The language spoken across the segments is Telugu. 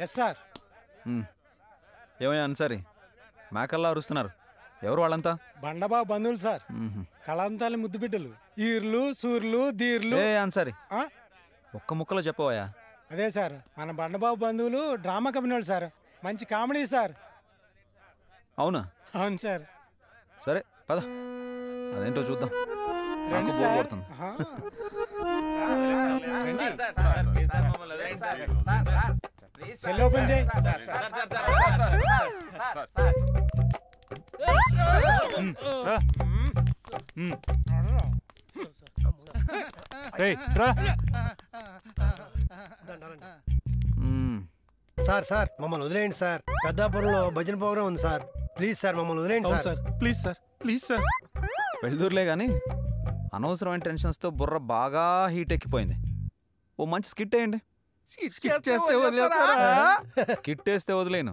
Yes sir. ఏమయ్యా అన్సారీ, మేకల్లా అరుస్తున్నారు, ఎవరు వాళ్ళంతా? బండబాబు బంధువులు సార్, కళంతాలి ముద్దు బిడ్డలు, ఈర్లు సూర్లు ధీర్లు. అన్సారీ ఒక్క ముక్కలో చెప్పవయ్యా. అదే సార్, మన బండబాబు బంధువులు డ్రామా కంపెనీ వాళ్ళు సార్, మంచి కామెడీ సార్. అవునా? అవును సార్. సరే పద, అదేంటో చూద్దాం. నాకు బోర్ కొడుతుంది. సెల్ ఓపెన్ చేయి. సార్ సార్ మమ్మల్ని వదిలేయండి సార్. పెద్దాపురంలో భజన ప్రోగ్రామ్ ఉంది సార్. ప్లీజ్ సార్ మమ్మల్ని వదిలేయండి sir. Please sir, please sir. వెళ్దూరులే కానీ అనవసరమైన టెన్షన్స్తో బుర్ర బాగా హీట్ ఎక్కిపోయింది. ఓ మంచి స్కిట్ వేయండి. స్కిట్ వేస్తే వదిలేను,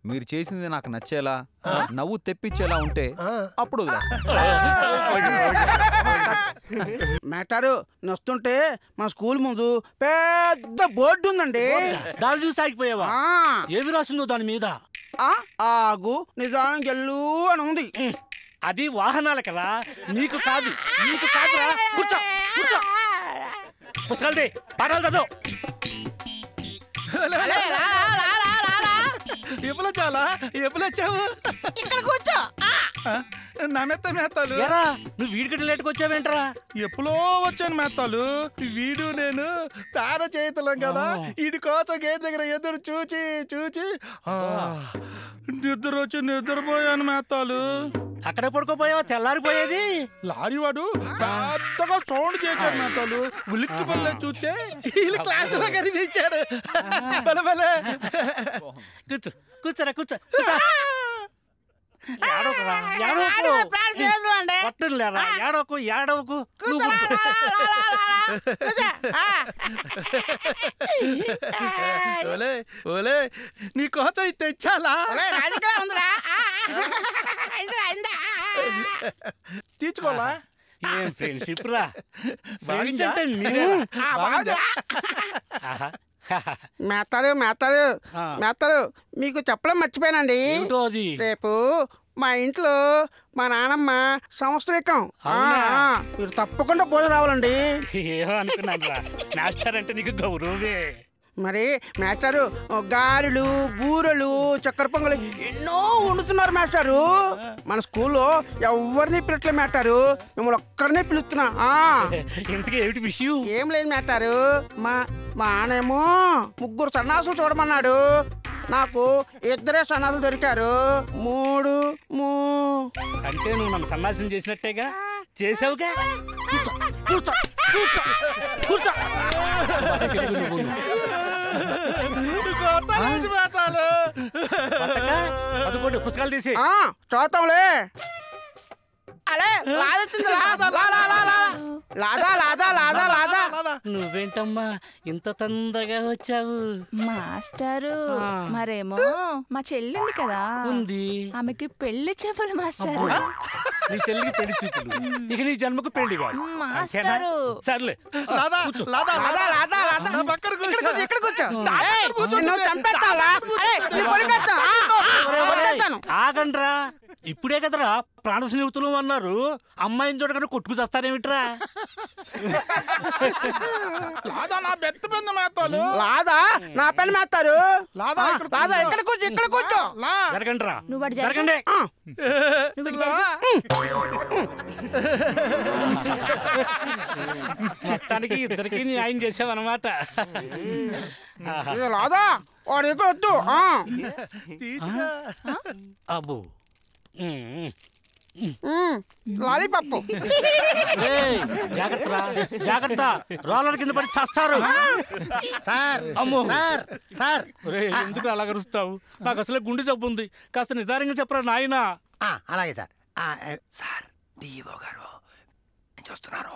మీరు చేసింది నాకు నచ్చేలా నవ్వు తెప్పించేలా ఉంటే అప్పుడు వదిలేస్తా. మేటారు నొస్తుంటే మన స్కూల్ ముందు పెద్ద బోర్డు ఉందండి. దాన్ని చూసి ఆగిపోయావా? ఏమి రాసిందో దాని మీద? ఆగు నిజానం గెల్లు అని ఉంది. అది వాహనాలు కదా, నీకు కాదు. నీకు కాదురా. కూర్చో కూర్చో, పుస్తకాలు పాఠాలు చదువు. ఎప్పుడు చాలా ఎప్పుడు వచ్చావు? ఇక్కడ కూర్చో. నా మెత్తాలు నువ్వు వీడికటి లేటుకు వచ్చావేంట్రా? ఎప్పుడో వచ్చాను మెత్తాలు. వీడు నేను పేర చేతులం కదా, వీడి కోసం గేట్ దగ్గర ఎదురు చూచి చూచి నిద్ర వచ్చి నిద్రపోయాను మెత్తాలు. అక్కడే పడుకోపోయావా? తెల్లారిపోయేది. లారీ వాడు పెద్దగా సౌండ్ చేశాడు మెత్తాలు. ఉలిక్కి పల్లె చూస్తే వీళ్ళు క్లాస్ లో కనిపించాడు. కూర్చో కూర్చోరా, కూర్చో. ఏడవకురా, పట్టులేరా, ఏడవకు ఏడవకు. ఓలే ఓలే నీ కోసం ఇది తెచ్చాలా? తీర్చుకోవాలా? ఏం ఫ్రెండ్షిప్ రా. ఫ్రెండ్స్ అంటే మీరే. మేతారు మేతారు మేతారు మీకు చెప్పడం మర్చిపోయానండి. రేపు మా ఇంట్లో మా నానమ్మ సంవత్సరికం. మీరు తప్పకుండా భోజనం రావాలండి. ఏమో అనుకున్నాను రా, నాస్తారంటే నీకు గౌరవమే. మరి మేస్టారు గారెలు బూరెలు చక్కెర పొంగలు ఎన్నో వండుతున్నారు మేస్టారు. మన స్కూల్లో ఎవరిని పిలట్లే మేస్టారు, మిమ్మల్ని ఒక్కరినే పిలుస్తున్నా. ఇంతకీ ఏమిటి విషయం? ఏం లేదు మేస్టారు, మా నానేమో 3 సన్నాసులు చూడమన్నాడు. నాకు 2 సన్నాసులు దొరికారు. 3 అంటే నువ్వు నన్ను సన్నాసం చేసినట్టేగా. చేసావుగా. కూర్చో కూర్చో కూర్చో. అదుకోండి పుస్తకాలు తీసి చూద్దాంలే. అలే లాదొచ్చింది. లాదా లాదా లాదా లాదా. నువ్వేంటమ్మా ఇంత తొందరగా వచ్చావు? మాస్టారు మరేమో మా చెల్లింది కదా ఉంది, ఆమెకి పెళ్లి చెప్పాలి మాస్టారు. నీ చెల్లికి పెళ్లి చూపులు, ఇక నీ జన్మకు పెళ్లి కాదు మాస్టారు. సర్లే ఆగండ్రా. ఇప్పుడే కదరా ప్రాణ స్నేహితులు అన్నారు. అమ్మాయిని చూడగానే కొట్టుకు చేస్తారేమిట్రా? లాదా నా బెత్త పెద్ద మేతాలు. లాదా నా పెళ్లి మేస్తారు. లాదా ఇక్కడ కూర్చో, ఇక్కడ కూర్చో. జరగండ్రా, నువ్వు జరగండి. మొత్తానికి ఇద్దరికి న్యాయం చేసావన్నమాట. లాదా వాడు వద్దు. అబ్బో లాలీపప్పు. జాగ్రత్త జాగ్రత్త, రోలర్ కింద పడి చేస్తారు. అమ్మో సార్, ఎందుకు అలా కరుస్తావు? నాకు అసలే గుండె జబ్బు ఉంది, కాస్త నిదానంగా చెప్పరా నాయన. అలాగే సార్. సార్ డిఈఓ గారు చూస్తున్నారు.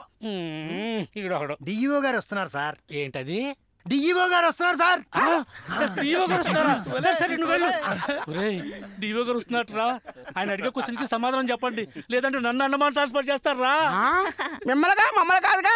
డిఈఓ గారు వస్తున్నారు సార్. ఏంటది? డిఈఓ గారు వస్తున్నారు సార్. డిఓ గారు వస్తున్నారా? సరే నువ్వు వెళ్ళు. డిఓ గారు వస్తున్నట్రా. ఆయన అడిగే క్వశ్చన్ కి సమాధానం చెప్పండి, లేదంటే నన్ను అన్నమాట ట్రాన్స్ఫర్ చేస్తారా? మిమ్మల్ని కాదుగా.